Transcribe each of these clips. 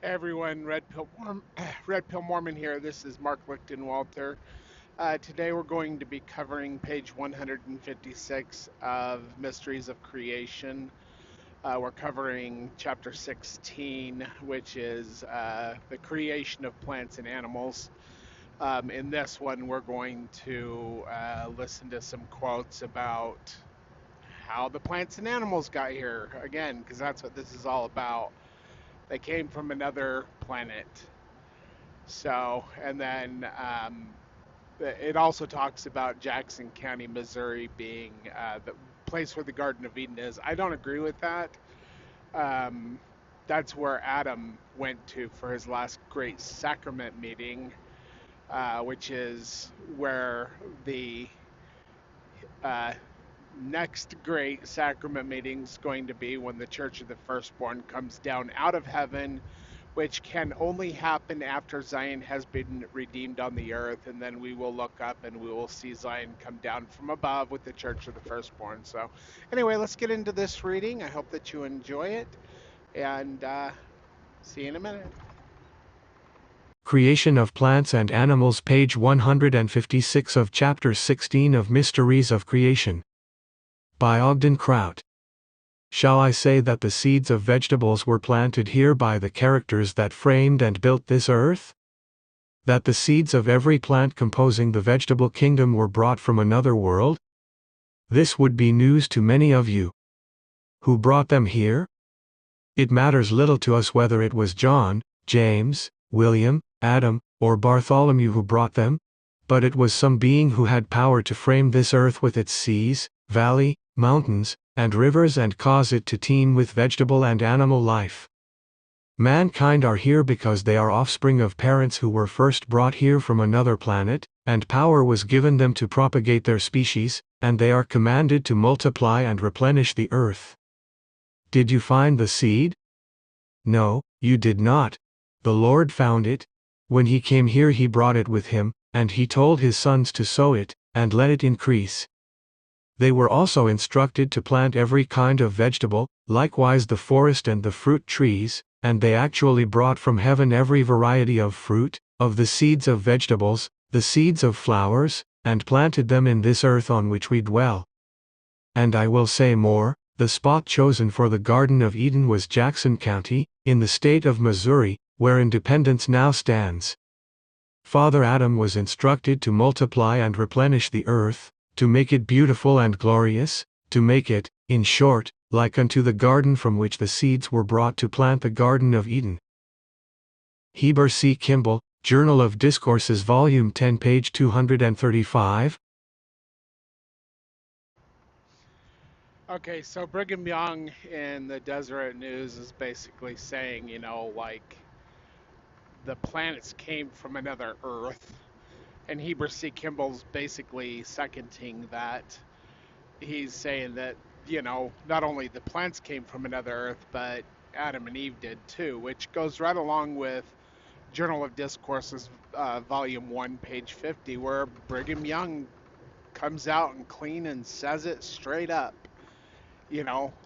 Everyone, Red Pill Mormon here. This is Mark Lichtenwalter. Today we're going to be covering page 156 of Mysteries of Creation. We're covering chapter 16, which is the creation of plants and animals. In this one, we're going to listen to some quotes about how the plants and animals got here, again, because that's what this is all about. They came from another planet. So, and then it also talks about Jackson County, Missouri being the place where the Garden of Eden is. I don't agree with that. Um, that's where Adam went to for his last great sacrament meeting, which is where the uh, next great sacrament meeting is going to be when the Church of the Firstborn comes down out of heaven, which can only happen after Zion has been redeemed on the earth, and then we will look up and we will see Zion come down from above with the Church of the Firstborn. So, anyway, let's get into this reading. I hope that you enjoy it, and see you in a minute. Creation of Plants and Animals, page 156 of chapter 16 of Mysteries of Creation. By Ogden Kraut. Shall I say that the seeds of vegetables were planted here by the characters that framed and built this earth? That the seeds of every plant composing the vegetable kingdom were brought from another world? This would be news to many of you. Who brought them here? It matters little to us whether it was John, James, William, Adam, or Bartholomew who brought them, but it was some being who had power to frame this earth with its seas, valley, mountains, and rivers and cause it to teem with vegetable and animal life. Mankind are here because they are offspring of parents who were first brought here from another planet, and power was given them to propagate their species, and they are commanded to multiply and replenish the earth. Did you find the seed? No, you did not. The Lord found it. When he came here he brought it with him, and he told his sons to sow it, and let it increase. They were also instructed to plant every kind of vegetable, likewise the forest and the fruit trees, and they actually brought from heaven every variety of fruit, of the seeds of vegetables, the seeds of flowers, and planted them in this earth on which we dwell. And I will say more, the spot chosen for the Garden of Eden was Jackson County, in the state of Missouri, where Independence now stands. Father Adam was instructed to multiply and replenish the earth, to make it beautiful and glorious, to make it, in short, like unto the garden from which the seeds were brought to plant the Garden of Eden. Heber C. Kimball, Journal of Discourses, Volume 10, page 235. Okay, so Brigham Young in the Deseret News is basically saying, like the planets came from another Earth, and Heber C. Kimball's basically seconding that. He's saying that, not only the plants came from another Earth, but Adam and Eve did too, which goes right along with Journal of Discourses, Volume 1, page 50, where Brigham Young comes out and clean and says it straight up.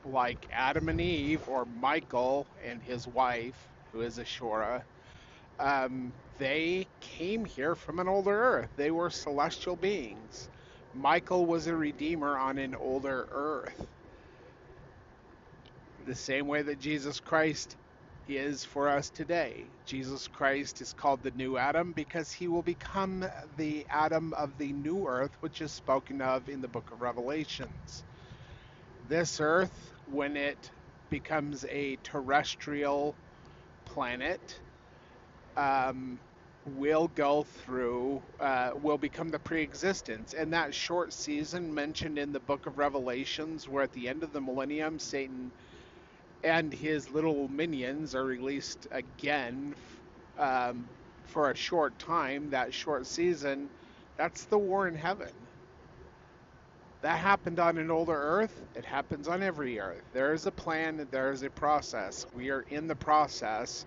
Like Adam and Eve, or Michael and his wife, who is Ashura, they came here from an older Earth. They were celestial beings. Michael was a redeemer on an older Earth. The same way that Jesus Christ is for us today. Jesus Christ is called the new Adam because he will become the Adam of the new earth, which is spoken of in the book of Revelations. This earth, when it becomes a terrestrial planet, will go through, will become the pre-existence. And that short season mentioned in the book of Revelations, where at the end of the millennium, Satan and his little minions are released again for a short time, that short season, that's the war in heaven. That happened on an older earth. It happens on every earth. There is a plan, there is a process. We are in the process,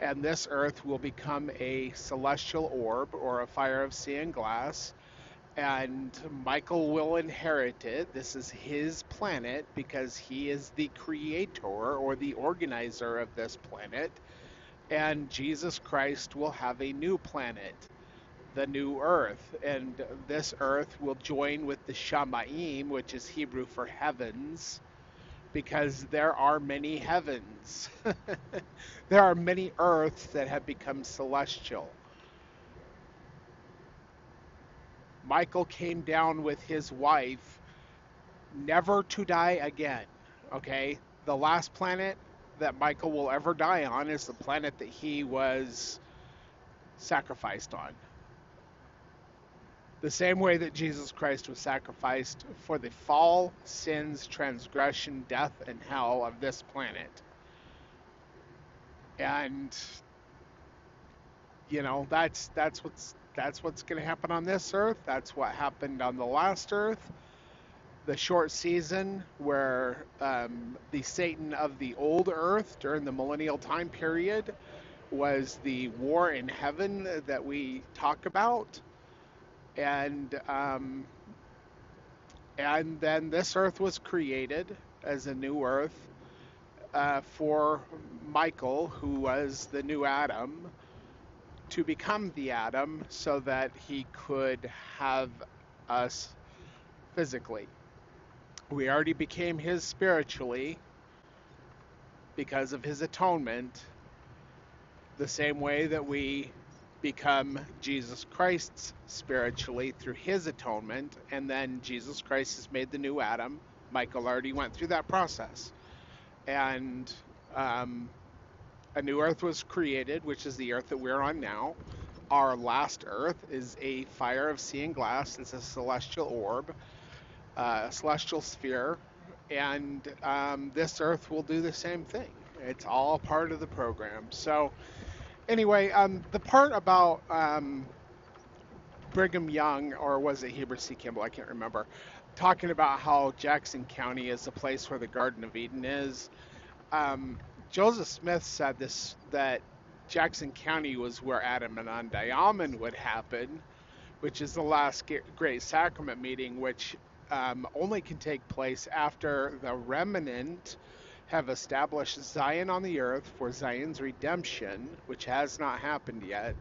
and this earth will become a celestial orb or a fire of sea and glass, and Michael will inherit it. This is his planet because he is the creator or the organizer of this planet. and Jesus Christ will have a new planet, the new earth, and this earth will join with the Shamaim, which is Hebrew for heavens, because there are many heavens. There are many earths that have become celestial. Michael came down with his wife never to die again. Okay? The last planet that Michael will ever die on is the planet that he was sacrificed on. The same way that Jesus Christ was sacrificed for the fall, sins, transgression, death, and hell of this planet. And you know, that's what's going to happen on this earth. That's what happened on the last earth. The short season where the Satan of the old earth during the millennial time period was the war in heaven that we talk about, and then this earth was created as a new earth for Michael, who was the new Adam, to become the Adam so that he could have us physically. We already became his spiritually because of his atonement, the same way that we become Jesus Christ's spiritually through his atonement, and then Jesus Christ has made the new Adam. Michael already went through that process. And a new earth was created, which is the earth that we're on now. Our last earth is a fire of sea and glass. It's a celestial orb, a celestial sphere. And this earth will do the same thing. It's all part of the program. So anyway, the part about Brigham Young, or was it Heber C. Kimball? I can't remember. Talking about how Jackson County is the place where the Garden of Eden is. Joseph Smith said this, that Jackson County was where Adam and Undiamond would happen, which is the last great sacrament meeting, which only can take place after the remnant have established Zion on the earth for Zion's redemption, which has not happened yet.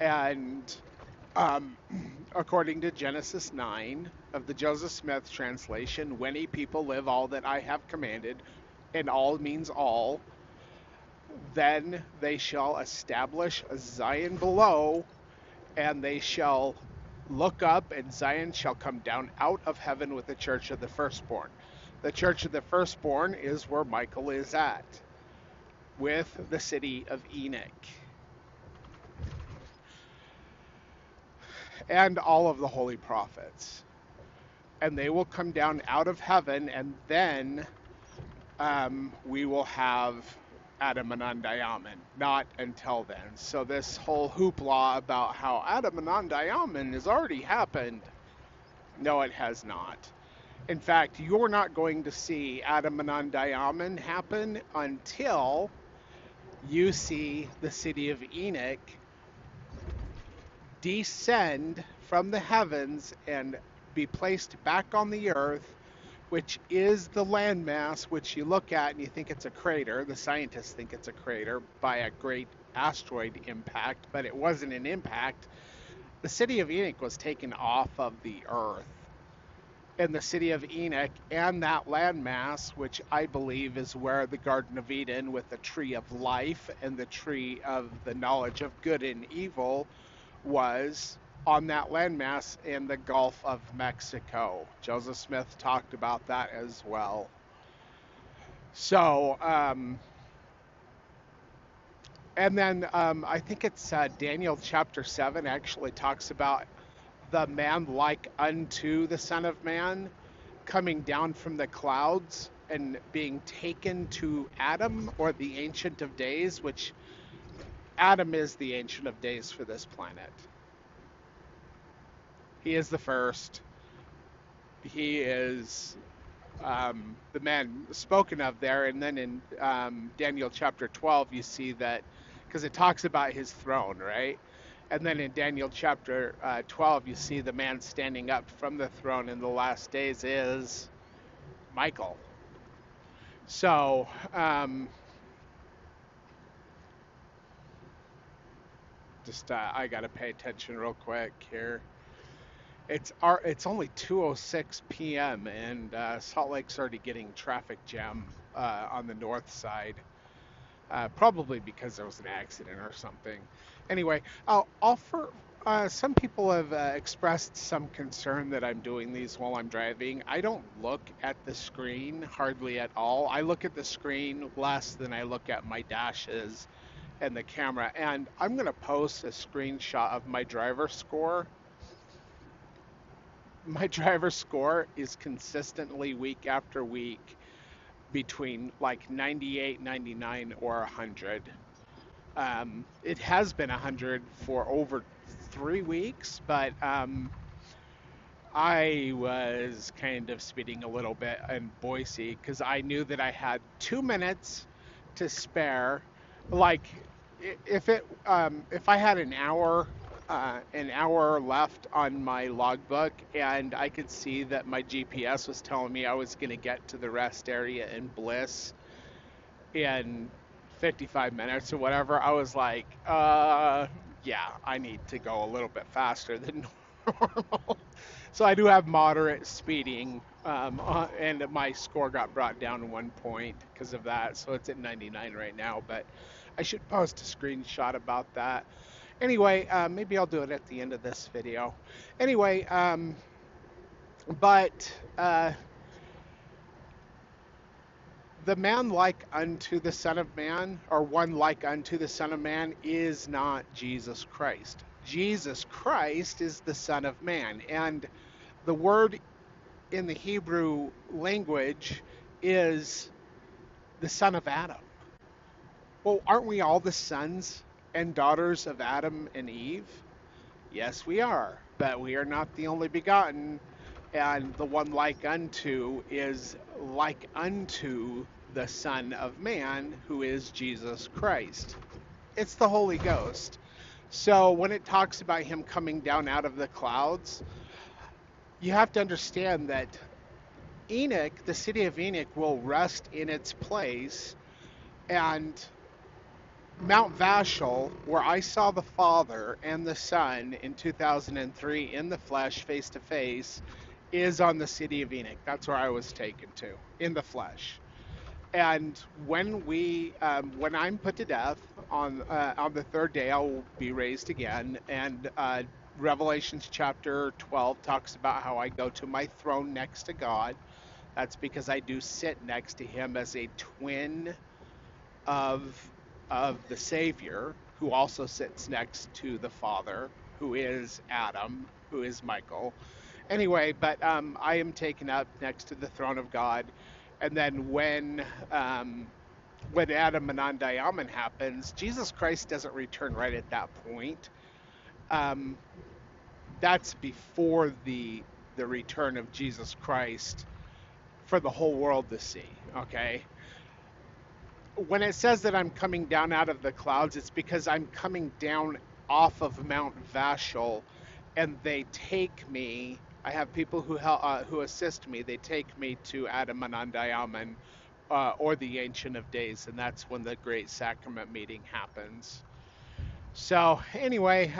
And according to Genesis 9 of the Joseph Smith translation, when a people live all that I have commanded, and all means all, then they shall establish a Zion below, and they shall look up, and Zion shall come down out of heaven with the church of the firstborn. The church of the firstborn is where Michael is at, with the city of Enoch. And all of the holy prophets. And they will come down out of heaven, and then we will have Adam and Undiamond. Not until then. So this whole hoopla about how Adam and Undiamond has already happened, no, it has not. In fact, you're not going to see Adam and Undiamond happen until you see the city of Enoch descend from the heavens and be placed back on the earth, which is the landmass which you look at and you think it's a crater. The scientists think it's a crater by a great asteroid impact, but it wasn't an impact. The city of Enoch was taken off of the earth. And the city of Enoch and that landmass, which I believe is where the Garden of Eden with the tree of life and the tree of the knowledge of good and evil was, on that landmass in the Gulf of Mexico. Joseph Smith talked about that as well. So, and then I think it's Daniel chapter 7 actually talks about the man like unto the Son of Man coming down from the clouds and being taken to Adam, or the Ancient of Days, which Adam is the Ancient of Days for this planet. He is the first. He is the man spoken of there. And then in Daniel chapter 12, you see that, because it talks about his throne, right? And then in Daniel chapter 12, you see the man standing up from the throne in the last days is Michael. So, Just I gotta pay attention real quick here. It's only 2:06 p.m. and Salt Lake's already getting traffic jam on the north side. Probably because there was an accident or something. Anyway, I'll offer. Some people have expressed some concern that I'm doing these while I'm driving. I don't look at the screen hardly at all. I look at the screen less than I look at my dashes and the camera. And I'm going to post a screenshot of my driver score. My driver score is consistently week after week between like 98, 99, or 100. It has been 100 for over 3 weeks, but I was kind of speeding a little bit in Boise because I knew that I had 2 minutes to spare. Like, if I had an hour left on my logbook, and I could see that my GPS was telling me I was going to get to the rest area in Bliss in 55 minutes or whatever, I was like, yeah, I need to go a little bit faster than normal. So I do have moderate speeding, and my score got brought down to 1 point because of that. So it's at 99 right now, but I should post a screenshot about that. Anyway, maybe I'll do it at the end of this video. Anyway, but the man like unto the Son of Man, or one like unto the Son of Man, is not Jesus Christ. Jesus Christ is the Son of Man. And the word in the Hebrew language is the son of Adam. Well, aren't we all the sons and daughters of Adam and Eve? Yes, we are. But we are not the only begotten. And the one like unto is like unto the Son of Man, who is Jesus Christ. It's the Holy Ghost. So when it talks about him coming down out of the clouds, you have to understand that Enoch, the city of Enoch, will rest in its place, and Mount Vashel, where I saw the Father and the Son in 2003 in the flesh, face to face, is on the city of Enoch. That's where I was taken to, in the flesh. And when I'm put to death on the third day, I will be raised again. And Revelations chapter 12 talks about how I go to my throne next to God. That's because I do sit next to him as a twin of the Savior, who also sits next to the Father, who is Adam, who is Michael. Anyway, but I am taken up next to the throne of God, and then when Adam and Andiaman happens, Jesus Christ doesn't return right at that point. That's before the return of Jesus Christ for the whole world to see. Okay. When it says that I'm coming down out of the clouds, it's because I'm coming down off of Mount Vashel, and they take me. I have people who assist me. They take me to Adam and Andiaman, or the Ancient of Days, and that's when the Great Sacrament meeting happens. So anyway,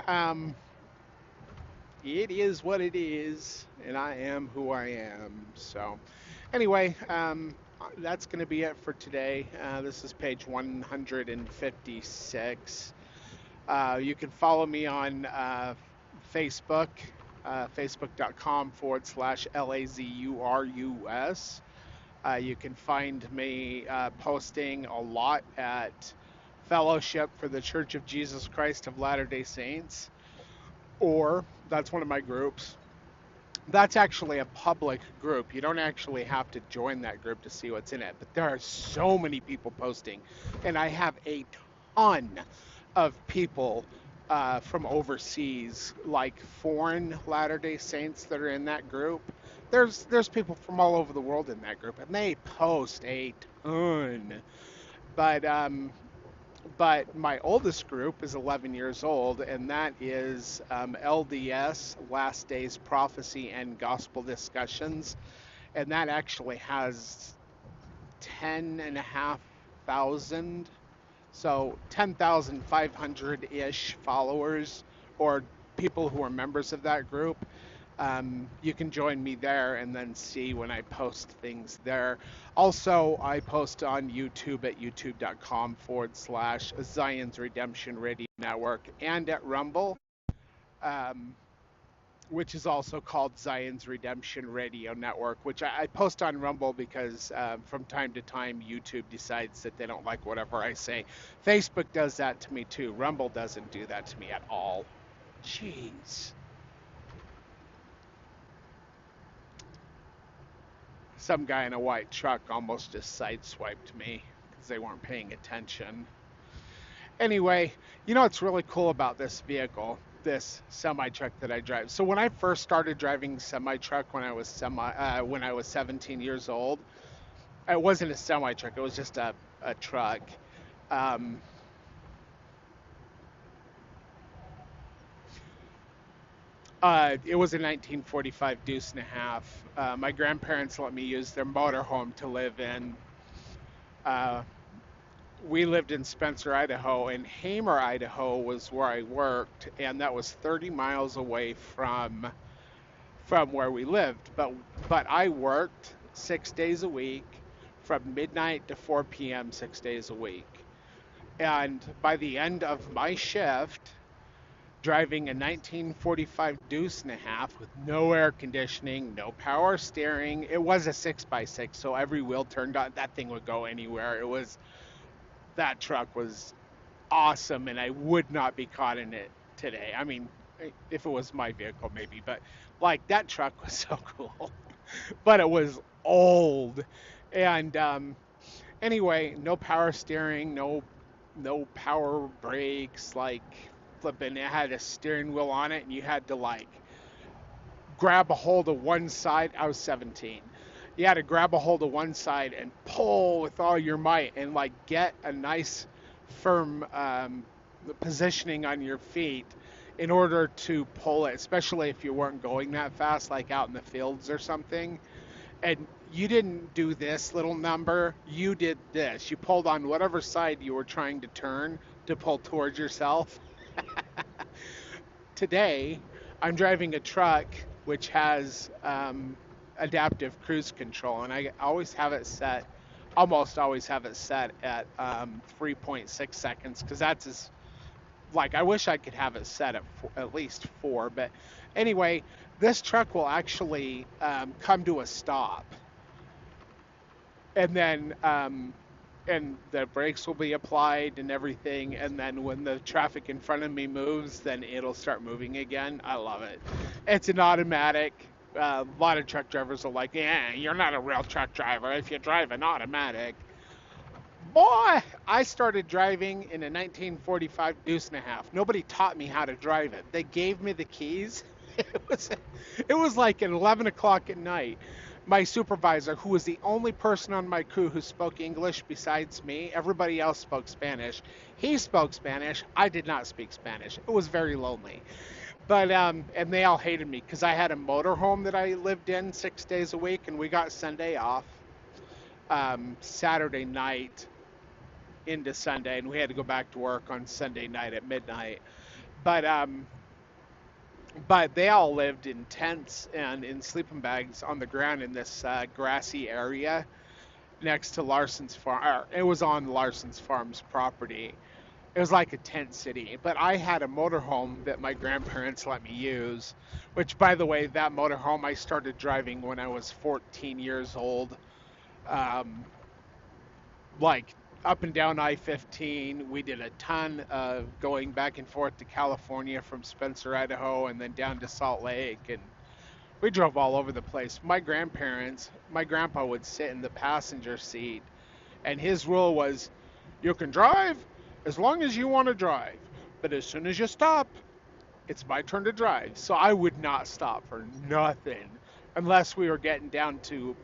it is what it is, and I am who I am. So anyway, that's going to be it for today. This is page 156. You can follow me on Facebook, facebook.com/LAZURUS. You can find me posting a lot at Fellowship for the Church of Jesus Christ of Latter-day Saints, or that's one of my groups. That's actually a public group. You don't actually have to join that group to see what's in it, but there are so many people posting, and I have a ton of people from overseas, like foreign Latter-day Saints that are in that group. There's people from all over the world in that group, and they post a ton. But my oldest group is 11 years old, and that is LDS, Last Days Prophecy and Gospel Discussions, and that actually has 10,500 So 10,500-ish followers or people who are members of that group. You can join me there and then see when I post things there. Also, I post on YouTube at youtube.com/Zion's Redemption Radio Network and at Rumble, um, which is also called Zion's Redemption Radio Network, which I post on Rumble because from time to time YouTube decides that they don't like whatever I say. Facebook does that to me too. Rumble doesn't do that to me at all. Jeez. Some guy in a white truck almost just sideswiped me because they weren't paying attention. Anyway, you know what's really cool about this vehicle, this semi truck that I drive? So when I first started driving semi truck when I was 17 years old, it wasn't a semi truck; it was just a truck. Um, it was a 1945 Deuce and a half. My grandparents let me use their motorhome to live in. Uh, we lived in Spencer, Idaho, and Hamer, Idaho was where I worked, and that was 30 miles away from where we lived. But I worked 6 days a week from midnight to 4 p.m. 6 days a week. And by the end of my shift, driving a 1945 Deuce and a half with no air conditioning, no power steering, it was a 6x6, so every wheel turned on, that thing would go anywhere. That truck was awesome, and I would not be caught in it today. I mean, if it was my vehicle, maybe, but like that truck was so cool. But it was old, and anyway, no power steering, no power brakes, like flipping. It had a steering wheel on it, and you had to like grab a hold of one side. I was 17. You had to grab a hold of one side and pull with all your might and like get a nice firm positioning on your feet in order to pull it, especially if you weren't going that fast, like out in the fields or something. And you didn't do this little number, you did this. You pulled on whatever side you were trying to turn to pull towards yourself. Today, I'm driving a truck which has adaptive cruise control, and I always have it set, almost always have it set at 3.6 seconds, because that's as, like, I wish I could have it set at least 4, but anyway, this truck will actually come to a stop, and then and the brakes will be applied and everything, and then when the traffic in front of me moves, then it'll start moving again. I love it. It's an automatic. A lot of truck drivers are like, yeah, you're not a real truck driver if you drive an automatic. Boy, I started driving in a 1945 Deuce and a half. Nobody taught me how to drive it. They gave me the keys. It was like at 11 o'clock at night. My supervisor, who was the only person on my crew who spoke English besides me, everybody else spoke Spanish. He spoke Spanish. I did not speak Spanish. It was very lonely. But and they all hated me because I had a motorhome that I lived in 6 days a week, and we got Sunday off, Saturday night into Sunday, and we had to go back to work on Sunday night at midnight. But but they all lived in tents and in sleeping bags on the ground in this grassy area next to Larson's farm. It was on Larson's farm's property. It was like a tent city. But I had a motorhome that my grandparents let me use, which, by the way, that motorhome I started driving when I was 14 years old. Um, like up and down I-15. We did a ton of going back and forth to California from Spencer, Idaho, and then down to Salt Lake, and we drove all over the place. My grandpa would sit in the passenger seat, and his rule was, you can drive as long as you want to drive, but as soon as you stop, it's my turn to drive. So I would not stop for nothing unless we were getting down to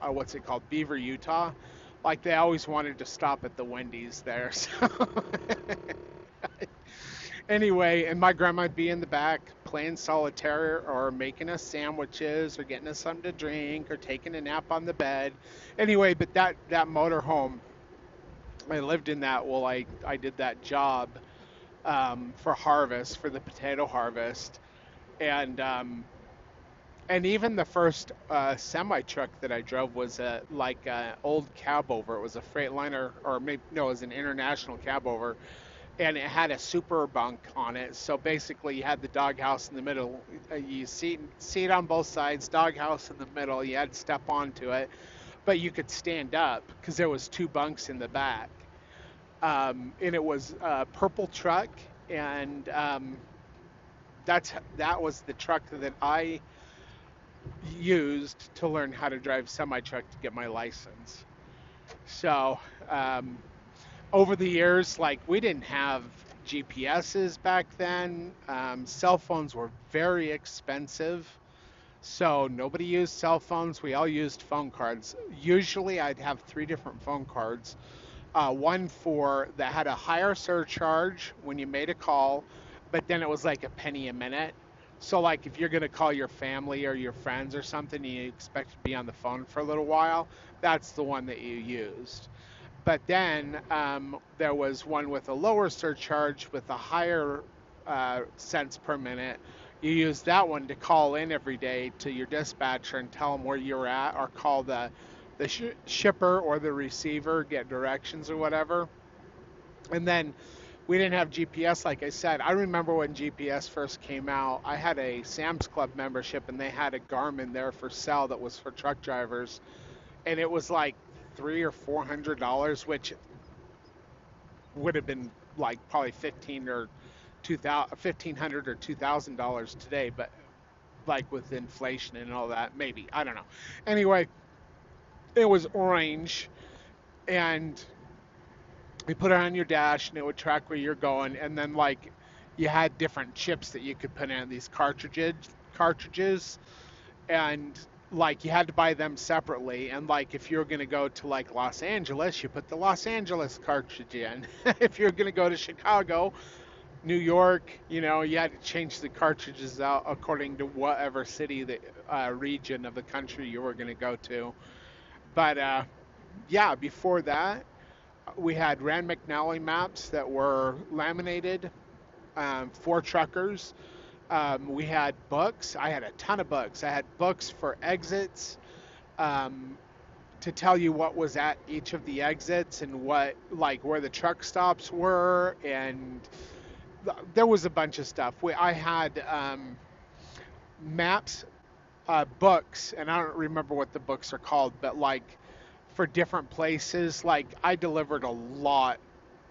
what's it called, Beaver, Utah. Like they always wanted to stop at the Wendy's there. So anyway, and my grandma'd be in the back playing solitaire or making us sandwiches or getting us something to drink or taking a nap on the bed. Anyway, but that motorhome I lived in that while I did that job for harvest, for the potato harvest. And even the first semi truck that I drove was like an old cab over. It was a Freightliner, or maybe no, it was an International cab over, and it had a super bunk on it. So basically, you had the doghouse in the middle. You seat on both sides, doghouse in the middle. You had to step onto it, but you could stand up because there was two bunks in the back. And it was a purple truck, and that was the truck that I used to learn how to drive semi truck to get my license. So um, over the years, like we didn't have GPSs back then. Cell phones were very expensive. So nobody used cell phones. We all used phone cards. Usually I'd have three different phone cards. One for that had a higher surcharge when you made a call, but then it was like a penny a minute. So like if you're gonna call your family or your friends or something, and you expect to be on the phone for a little while, that's the one that you used. But then there was one with a lower surcharge with a higher cents per minute. You use that one to call in every day to your dispatcher and tell them where you're at, or call the shipper or the receiver, get directions or whatever. And then we didn't have GPS, like I said. I remember when GPS first came out, I had a Sam's Club membership, and they had a Garmin there for sale that was for truck drivers, and it was like $300 or $400, which would have been like probably 1500 or $2,000 today, but like with inflation and all that, maybe, I don't know. Anyway, it was orange, and you put it on your dash, and it would track where you're going. And then like you had different chips that you could put in these cartridges, and like you had to buy them separately. And like if you're going to go to like Los Angeles, you put the Los Angeles cartridge in. If you're going to go to Chicago, New York, you had to change the cartridges out according to whatever city, the region of the country you were going to go to. But yeah, before that, we had Rand McNally maps that were laminated for truckers. We had books. I had a ton of books. I had books for exits, um, to tell you what was at each of the exits, and what, like, where the truck stops were, and there was a bunch of stuff. I had maps, books, and I don't remember what the books are called, but like for different places. Like I delivered a lot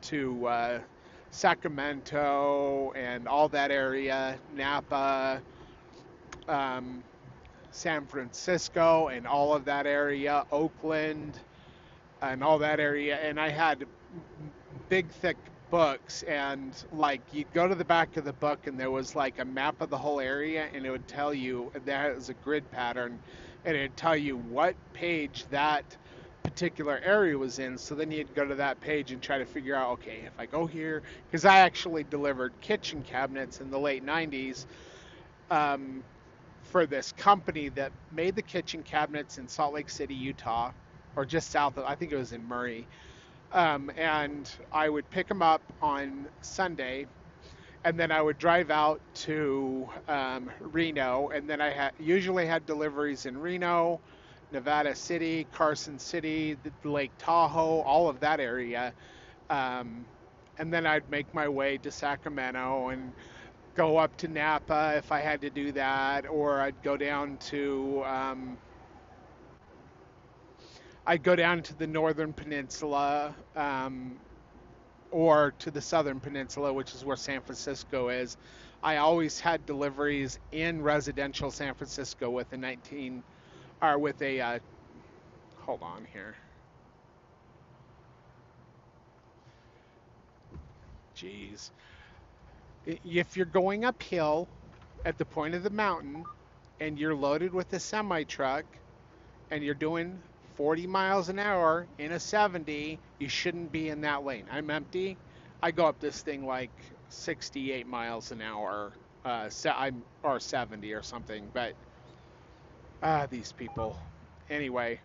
to Sacramento and all that area, Napa, um, San Francisco, and all of that area, Oakland, and all that area. And I had big, thick books, and like you'd go to the back of the book, and there was like a map of the whole area, and it would tell you, that was a grid pattern, and it'd tell you what page that particular area was in. So then you'd go to that page and try to figure out, okay, if I go here, because I actually delivered kitchen cabinets in the late 90s, um, for this company that made the kitchen cabinets in Salt Lake City, Utah, or just south of, I think it was in Murray. And I would pick them up on Sunday, and then I would drive out to Reno, and then usually had deliveries in Reno, Nevada City, Carson City, Lake Tahoe, all of that area. Um, and then I'd make my way to Sacramento and go up to Napa if I had to do that, or I'd go down to the northern peninsula, or to the southern peninsula, which is where San Francisco is. I always had deliveries in residential San Francisco with a 19, or with a, hold on here. Jeez. If you're going uphill at the point of the mountain, and you're loaded with a semi truck, and you're doing 40 miles an hour in a 70, you shouldn't be in that lane. I'm empty. I go up this thing like 68 miles an hour, or 70 or something. But these people. Anyway,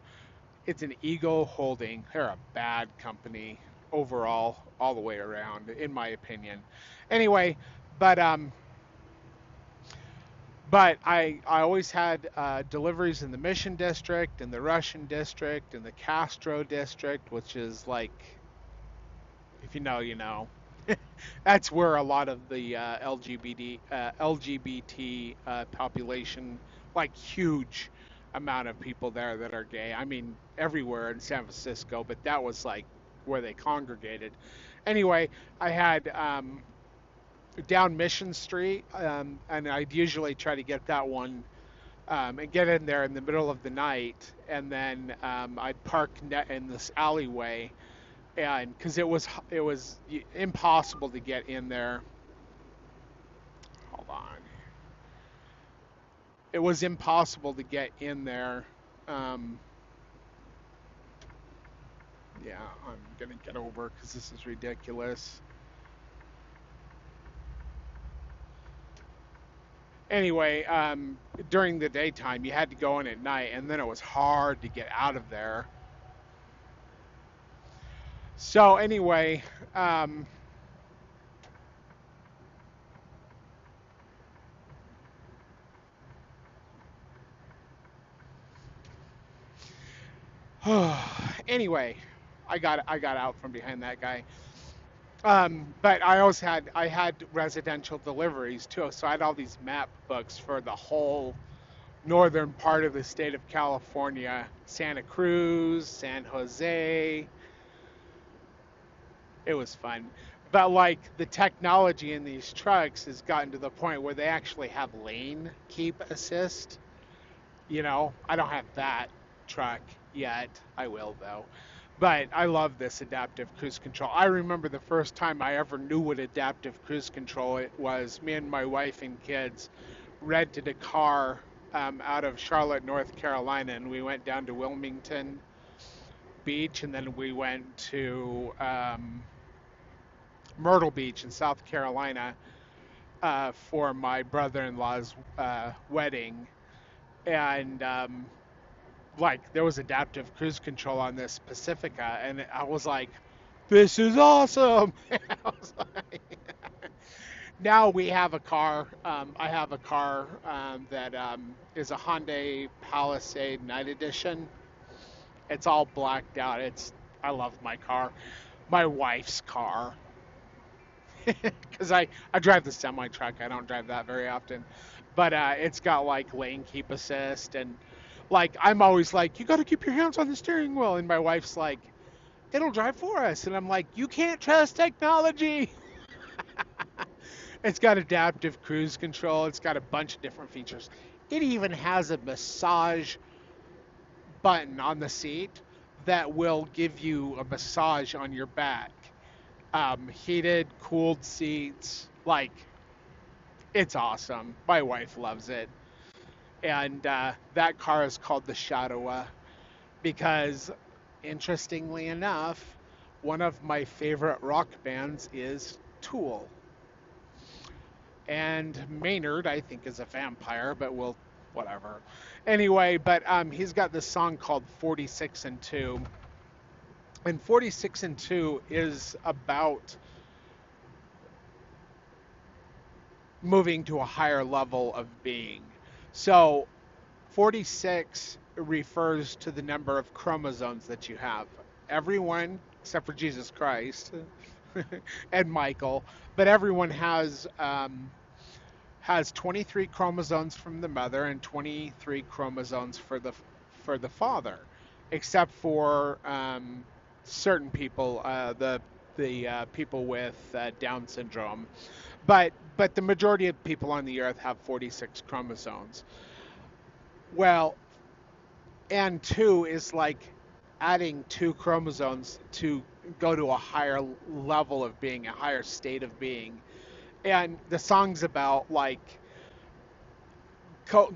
it's an Eagle Holding. They're a bad company. overall, all the way around, in my opinion. Anyway, but um, but I always had deliveries in the Mission District, and the Russian District, and the Castro District, which is like, if you know, you know. That's where a lot of the LGBT population, like huge amount of people there that are gay. I mean, everywhere in San Francisco, but that was like where they congregated. Anyway, I had down Mission Street, and I'd usually try to get that one and get in there in the middle of the night, and then I'd park in this alleyway, and because it was impossible to get in there. Hold on, it was impossible to get in there. Um, yeah, I'm gonna get over because this is ridiculous. Anyway, during the daytime, you had to go in at night, and then it was hard to get out of there. So anyway, um, anyway, I got out from behind that guy. But I had residential deliveries too, so I had all these map books for the whole northern part of the state of California, Santa Cruz, San Jose. It was fun. But like the technology in these trucks has gotten to the point where they actually have lane keep assist. I don't have that truck yet. I will though. But I love this adaptive cruise control. I remember the first time I ever knew what adaptive cruise control it was. Me and my wife and kids rented a car out of Charlotte, North Carolina, and we went down to Wilmington Beach, and then we went to Myrtle Beach in South Carolina for my brother-in-law's wedding. And like there was adaptive cruise control on this Pacifica, and I was like, "This is awesome!" I was like, now we have a car. I have a car that is a Hyundai Palisade Night Edition. It's all blacked out. I love my car, my wife's car, because I drive the semi truck. I don't drive that very often, but it's got like lane keep assist, and like I'm always like, you got to keep your hands on the steering wheel, and my wife's like, it'll drive for us, and I'm like, you can't trust technology. It's got adaptive cruise control. It's got a bunch of different features. It even has a massage button on the seat that will give you a massage on your back. Heated, cooled seats. Like, it's awesome. My wife loves it. And that car is called the Shadowa because, interestingly enough, one of my favorite rock bands is Tool. And Maynard, I think, is a vampire, but whatever. Anyway, but he's got this song called 46 and 2. And 46 and 2 is about moving to a higher level of being. So 46 refers to the number of chromosomes that you have. Everyone, except for Jesus Christ and Michael, but everyone has 23 chromosomes from the mother and 23 chromosomes for the father, except for certain people, the people with Down syndrome. But the majority of people on the earth have 46 chromosomes. Well, and two is like adding two chromosomes to go to a higher level of being, a higher state of being. And the song's about like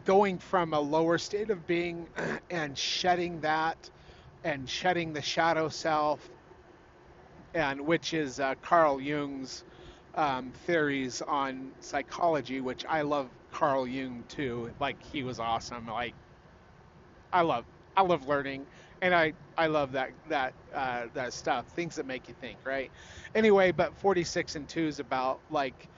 going from a lower state of being and shedding that and shedding the shadow self, and which is Carl Jung's theories on psychology, which I love Carl Jung too. Like he was awesome. Like I love I love learning And I love that stuff, things that make you think, right? Anyway, but 46 and 2 is about like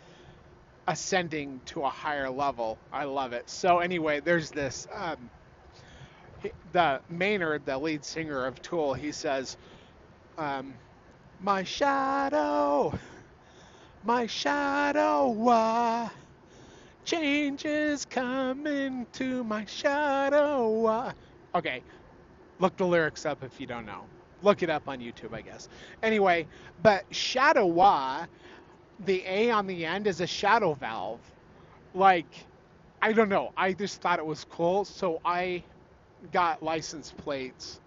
ascending to a higher level. I love it. So anyway, there's this the Maynard, the lead singer of Tool, he says, um, my shadow, my shadow, change is coming to my shadow. Okay, look the lyrics up if you don't know. Look it up on YouTube, I guess. Anyway, but shadow, the A on the end is a shadow valve. Like, I don't know. I just thought it was cool, so I got license plates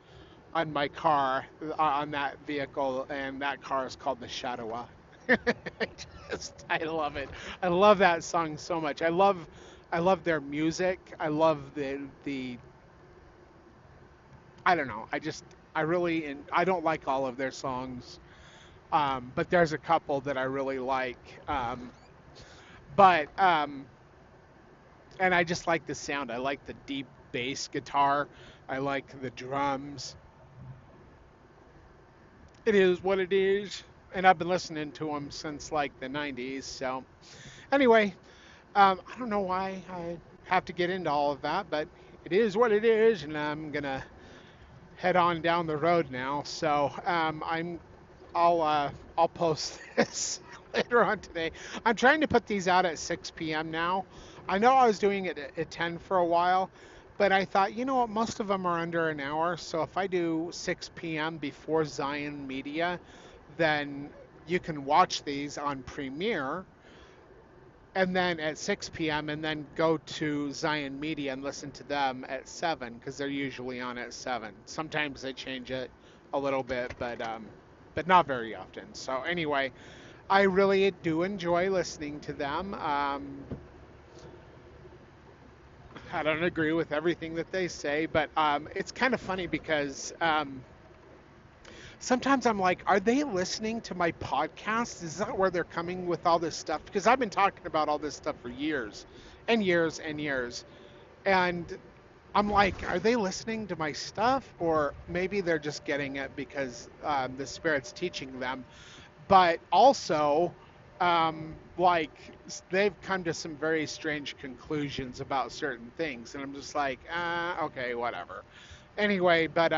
on my car, on that vehicle, and that car is called the Shadowa. I love it. I love that song so much. I love their music. I love the I don't know. I really I don't like all of their songs, but there's a couple that I really like. But and I just like the sound. I like the deep bass guitar. I like the drums. It is what it is, and I've been listening to them since like the '90s. So anyway, I don't know why I have to get into all of that, but it is what it is, and I'm gonna head on down the road now. So I'll post this later on today. I'm trying to put these out at 6 p.m. now. I know I was doing it at 10 for a while, but I thought, you know what, most of them are under an hour. So if I do 6 p.m. before Zion Media, then you can watch these on Premiere and then at 6 p.m. and then go to Zion Media and listen to them at 7 because they're usually on at 7. Sometimes they change it a little bit, but not very often. So anyway, I really do enjoy listening to them. I don't agree with everything that they say, but it's kind of funny because sometimes I'm like, are they listening to my podcast? Is that where they're coming with all this stuff? Because I've been talking about all this stuff for years and years and years. And I'm like, are they listening to my stuff? Or maybe they're just getting it because the Spirit's teaching them. But also, like, they've come to some very strange conclusions about certain things. And I'm just like, okay, whatever. Anyway, but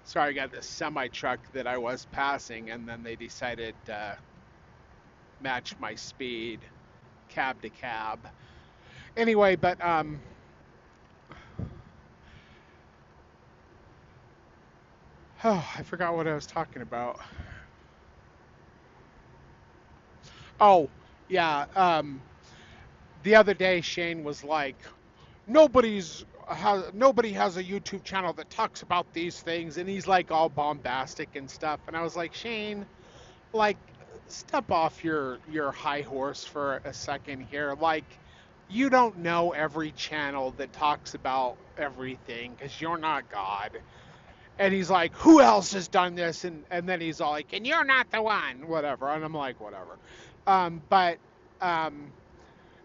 sorry, I got this semi truck that I was passing, and then they decided to match my speed, cab to cab. Anyway, but oh, I forgot what I was talking about. Oh, yeah. The other day, Shane was like, nobody has a YouTube channel that talks about these things, and he's like all bombastic and stuff. And I was like, Shane, like, step off your high horse for a second here. Like, you don't know every channel that talks about everything because you're not God. And he's like, who else has done this? And then he's all like, and you're not the one, whatever. And I'm like, whatever. But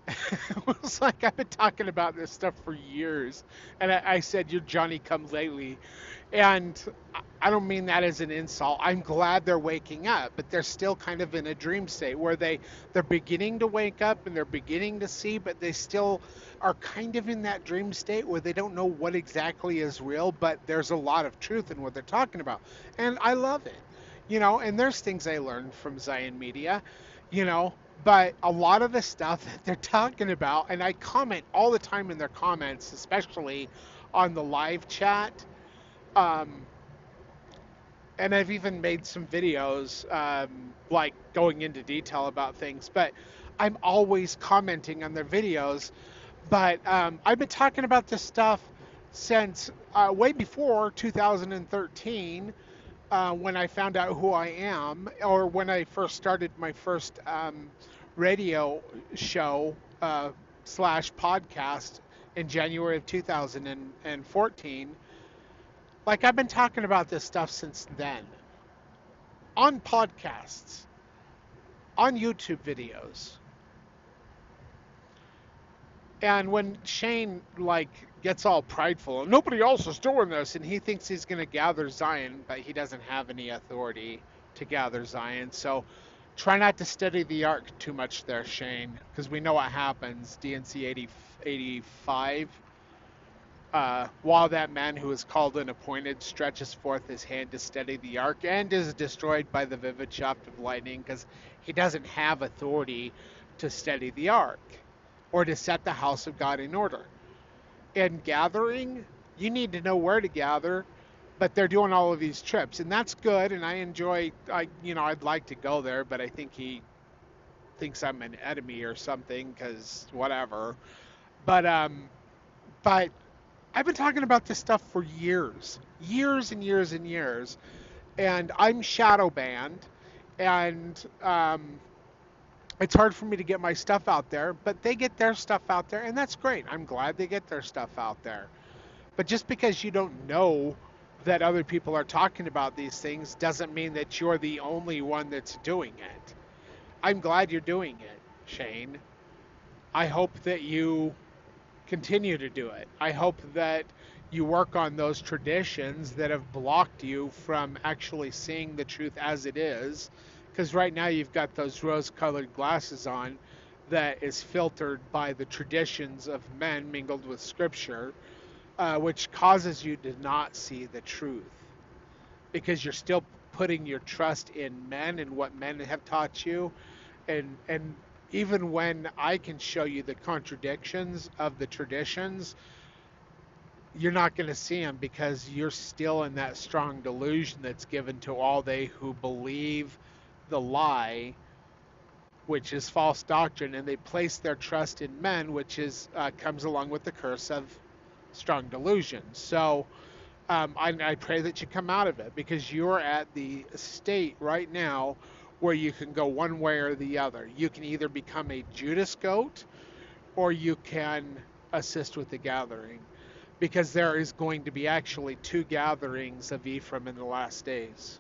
it was like I've been talking about this stuff for years, and I said you're Johnny Come Lately, and I don't mean that as an insult. I'm glad they're waking up, but they're still kind of in a dream state where they're beginning to wake up and they're beginning to see, but they still are kind of in that dream state where they don't know what exactly is real, but there's a lot of truth in what they're talking about, and I love it. And there's things I learned from Zion Media, you know, but a lot of the stuff that they're talking about, and I comment all the time in their comments, especially on the live chat, um, and I've even made some videos, like going into detail about things, but I'm always commenting on their videos. But I've been talking about this stuff since way before 2013, when I found out who I am, or when I first started my first radio show slash podcast in January of 2014. Like, I've been talking about this stuff since then on podcasts, on YouTube videos. And when Shane like gets all prideful, nobody else is doing this, and he thinks he's going to gather Zion, but he doesn't have any authority to gather Zion. So try not to study the ark too much there, Shane, because we know what happens. DNC 85. While that man who is called and appointed stretches forth his hand to steady the ark and is destroyed by the vivid shaft of lightning because he doesn't have authority to steady the ark or to set the house of God in order. In gathering, you need to know where to gather, but they're doing all of these trips, and that's good. And I enjoy. I'd like to go there, but I think he thinks I'm an enemy or something because whatever. But I've been talking about this stuff for years and years and years, and I'm shadow banned, and it's hard for me to get my stuff out there, but they get their stuff out there, and that's great. I'm glad they get their stuff out there. But just because you don't know that other people are talking about these things doesn't mean that you're the only one that's doing it. I'm glad you're doing it, Shane. I hope that you continue to do it. I hope that you work on those traditions that have blocked you from actually seeing the truth as it is. Because right now you've got those rose-colored glasses on that is filtered by the traditions of men mingled with Scripture, which causes you to not see the truth. Because you're still putting your trust in men and what men have taught you. And even when I can show you the contradictions of the traditions, you're not going to see them because you're still in that strong delusion that's given to all they who believe the lie, which is false doctrine, and they place their trust in men, which is comes along with the curse of strong delusion. So I pray that you come out of it because you're at the state right now where you can go one way or the other. You can either become a Judas goat or you can assist with the gathering, because there is going to be actually two gatherings of Ephraim in the last days: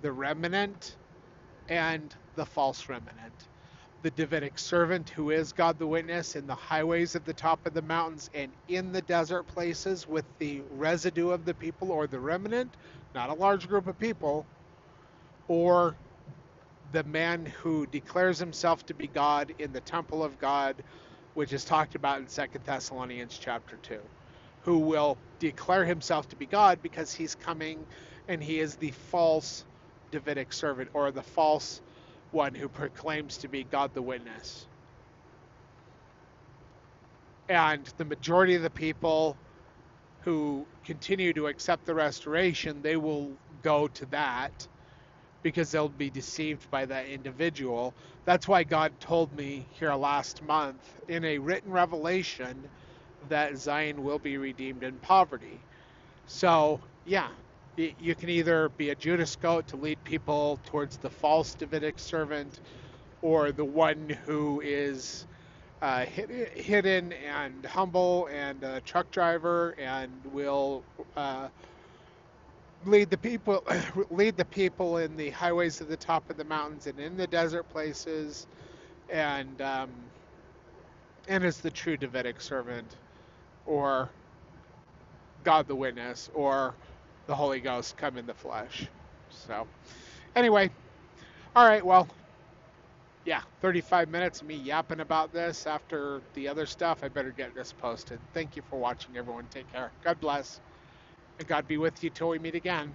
the remnant and the false remnant. The Davidic servant, who is God the witness, in the highways at the top of the mountains and in the desert places with the residue of the people, or the remnant, not a large group of people, or the man who declares himself to be God in the temple of God, which is talked about in 2 Thessalonians chapter 2, who will declare himself to be God because he's coming and he is the false Davidic servant, or the false one who proclaims to be God the witness. And the majority of the people who continue to accept the restoration, they will go to that because they'll be deceived by that individual. That's why God told me here last month in a written revelation that Zion will be redeemed in poverty. So, yeah, you can either be a Judas goat to lead people towards the false Davidic servant, or the one who is hidden and humble and a truck driver and will lead the people in the highways at the top of the mountains and in the desert places, and is the true Davidic servant, or God the witness, or the Holy Ghost come in the flesh. So anyway, all right, well, yeah, 35 minutes of me yapping about this after the other stuff. I better get this posted. Thank you for watching, everyone. Take care. God bless, and God be with you till we meet again.